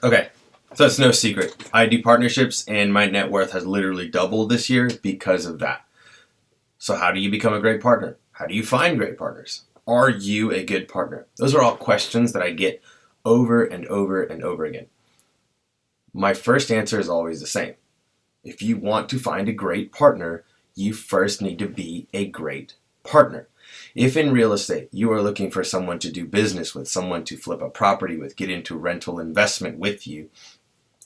Okay, so it's no secret. I do partnerships and my net worth has literally doubled this year because of that. So how do you become a great partner? How do you find great partners? Are you a good partner? Those are all questions that I get over and over and over again. My first answer is always the same. If you want to find a great partner, you first need to be a great partner. If in real estate you are looking for someone to do business with, someone to flip a property with, get into rental investment with you,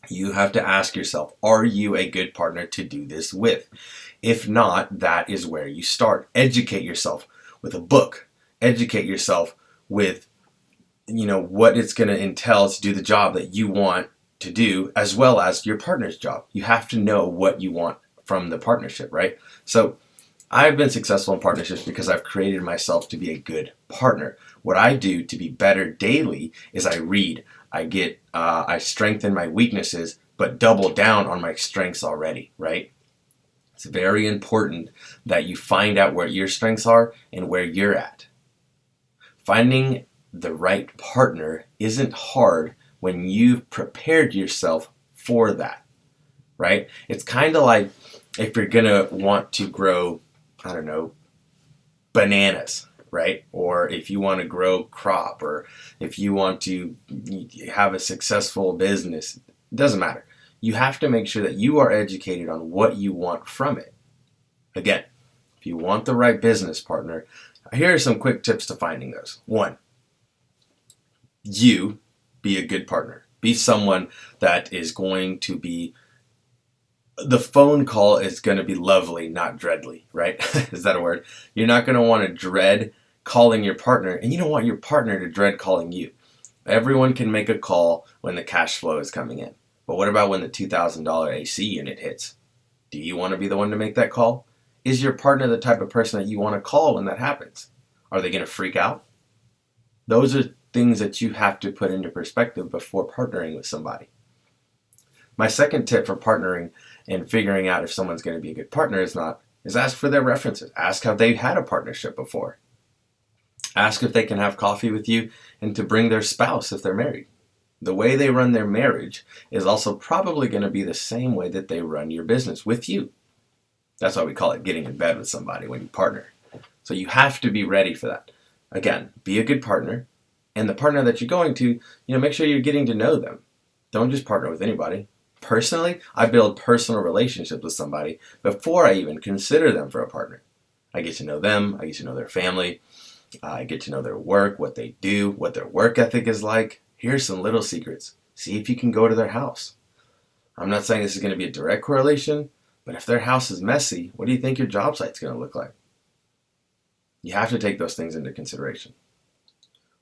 you have to ask yourself, are you a good partner to do this with? If not, that is where you start. Educate yourself with a book. Educate yourself with, what it's going to entail to do the job that you want to do, as well as your partner's job. You have to know what you want from the partnership, right? So I've been successful in partnerships because I've created myself to be a good partner. What I do to be better daily is I read. I strengthen my weaknesses, but double down on my strengths already, right? It's very important that you find out where your strengths are and where you're at. Finding the right partner isn't hard when you've prepared yourself for that, right? It's kind of like if you're going to want to grow, bananas, right? Or if you want to grow crop, or if you want to have a successful business, it doesn't matter. You have to make sure that you are educated on what you want from it. Again, if you want the right business partner, here are some quick tips to finding those. 1, you be a good partner. Be someone that is going to be, the phone call is going to be lovely, not dreadly, right? Is that a word? You're not going to want to dread calling your partner, and you don't want your partner to dread calling you. Everyone can make a call when the cash flow is coming in. But what about when the $2,000 AC unit hits? Do you want to be the one to make that call? Is your partner the type of person that you want to call when that happens? Are they going to freak out? Those are things that you have to put into perspective before partnering with somebody. My second tip for partnering and figuring out if someone's going to be a good partner is ask for their references. Ask how they've had a partnership before. Ask if they can have coffee with you and to bring their spouse if they're married. The way they run their marriage is also probably going to be the same way that they run your business with you. That's why we call it getting in bed with somebody when you partner. So you have to be ready for that. Again, be a good partner, and the partner that you're going to, make sure you're getting to know them. Don't just partner with anybody. Personally, I build personal relationships with somebody before I even consider them for a partner. I get to know them, I get to know their family, I get to know their work, what they do, what their work ethic is like. Here's some little secrets. See if you can go to their house. I'm not saying this is going to be a direct correlation, but if their house is messy, what do you think your job site's going to look like? You have to take those things into consideration.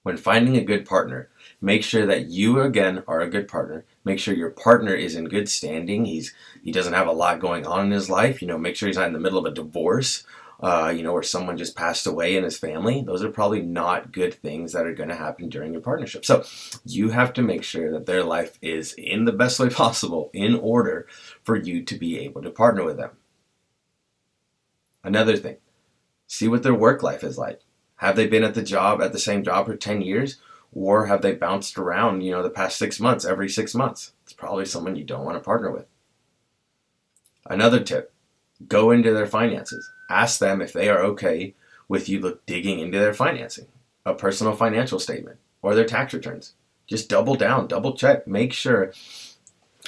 When finding a good partner, make sure that you, again, are a good partner. Make sure your partner is in good standing. He doesn't have a lot going on in his life. Make sure he's not in the middle of a divorce, or someone just passed away in his family. Those are probably not good things that are going to happen during your partnership. So you have to make sure that their life is in the best way possible in order for you to be able to partner with them. Another thing, see what their work life is like. Have they been at the same job for 10 years? Or have they bounced around, the past 6 months, every 6 months? It's probably someone you don't want to partner with. Another tip, go into their finances. Ask them if they are okay with you digging into their financing, a personal financial statement, or their tax returns. Just double down, double check. Make sure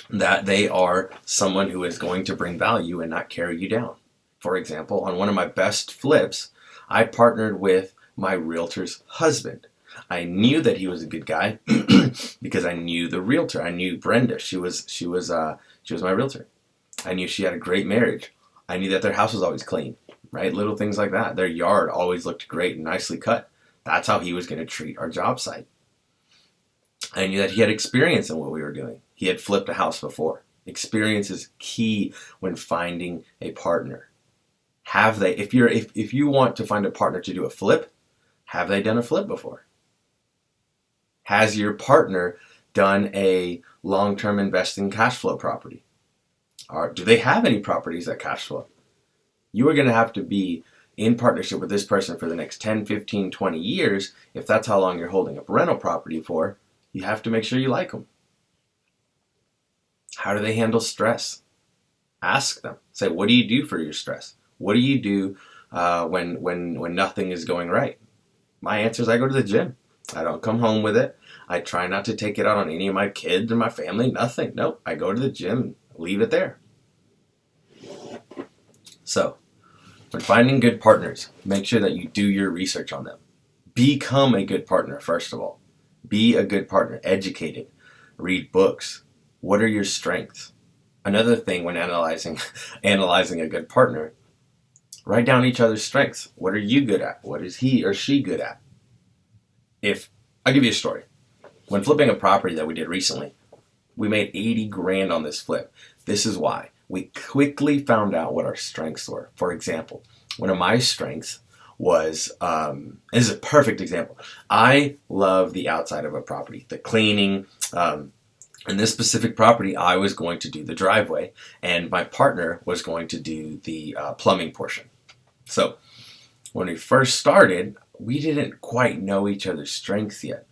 that they are someone who is going to bring value and not carry you down. For example, on one of my best flips, I partnered with my realtor's husband. I knew that he was a good guy because I knew the realtor. I knew Brenda. She was my realtor. I knew she had a great marriage. I knew that their house was always clean, right? Little things like that. Their yard always looked great and nicely cut. That's how he was going to treat our job site. I knew that he had experience in what we were doing. He had flipped a house before. Experience is key when finding a partner. If you want to find a partner to do a flip, have they done a flip before? Has your partner done a long-term investing cash flow property? Or do they have any properties that cash flow? You are going to have to be in partnership with this person for the next 10, 15, 20 years. If that's how long you're holding up rental property for, you have to make sure you like them. How do they handle stress? Ask them. Say, what do you do for your stress? What do you do when nothing is going right? My answer is I go to the gym. I don't come home with it. I try not to take it out on any of my kids or my family. Nothing. Nope. I go to the gym. Leave it there. So, when finding good partners, make sure that you do your research on them. Become a good partner, first of all. Be a good partner. Educated. Read books. What are your strengths? Another thing when analyzing a good partner, write down each other's strengths. What are you good at? What is he or she good at? I'll give you a story. When flipping a property that we did recently, we made 80 grand on this flip. This is why. We quickly found out what our strengths were. For example, one of my strengths was, this is a perfect example. I love the outside of a property, the cleaning. In this specific property, I was going to do the driveway, and my partner was going to do the plumbing portion. So when we first started, we didn't quite know each other's strengths yet.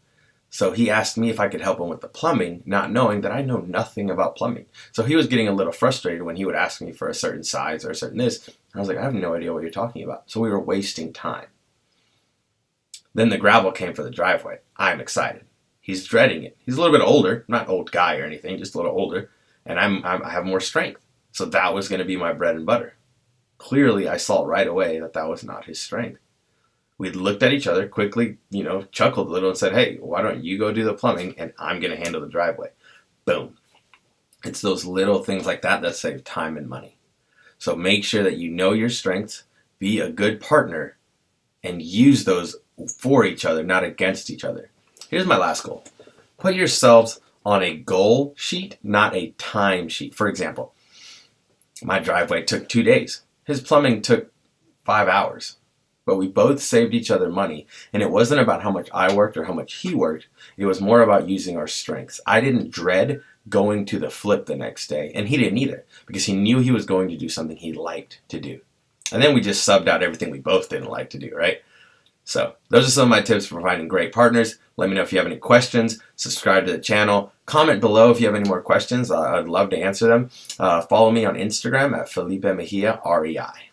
So he asked me if I could help him with the plumbing, not knowing that I know nothing about plumbing. So he was getting a little frustrated when he would ask me for a certain size or a certain this. I was like, I have no idea what you're talking about. So we were wasting time. Then the gravel came for the driveway. I'm excited. He's dreading it. He's a little bit older, not old guy or anything, just a little older. And I have more strength. So that was going to be my bread and butter. Clearly, I saw right away that that was not his strength. We looked at each other, quickly, chuckled a little and said, hey, why don't you go do the plumbing and I'm going to handle the driveway. Boom. It's those little things like that that save time and money. So make sure that you know your strengths, be a good partner, and use those for each other, not against each other. Here's my last goal. Put yourselves on a goal sheet, not a time sheet. For example, my driveway took 2 days. His plumbing took 5 hours. But we both saved each other money, and it wasn't about how much I worked or how much he worked. It was more about using our strengths. I didn't dread going to the flip the next day, and he didn't either, because he knew he was going to do something he liked to do. And then we just subbed out everything we both didn't like to do, right? So those are some of my tips for finding great partners. Let me know if you have any questions. Subscribe to the channel. Comment below if you have any more questions. I'd love to answer them. Follow me on Instagram at Felipe Mejia, REI.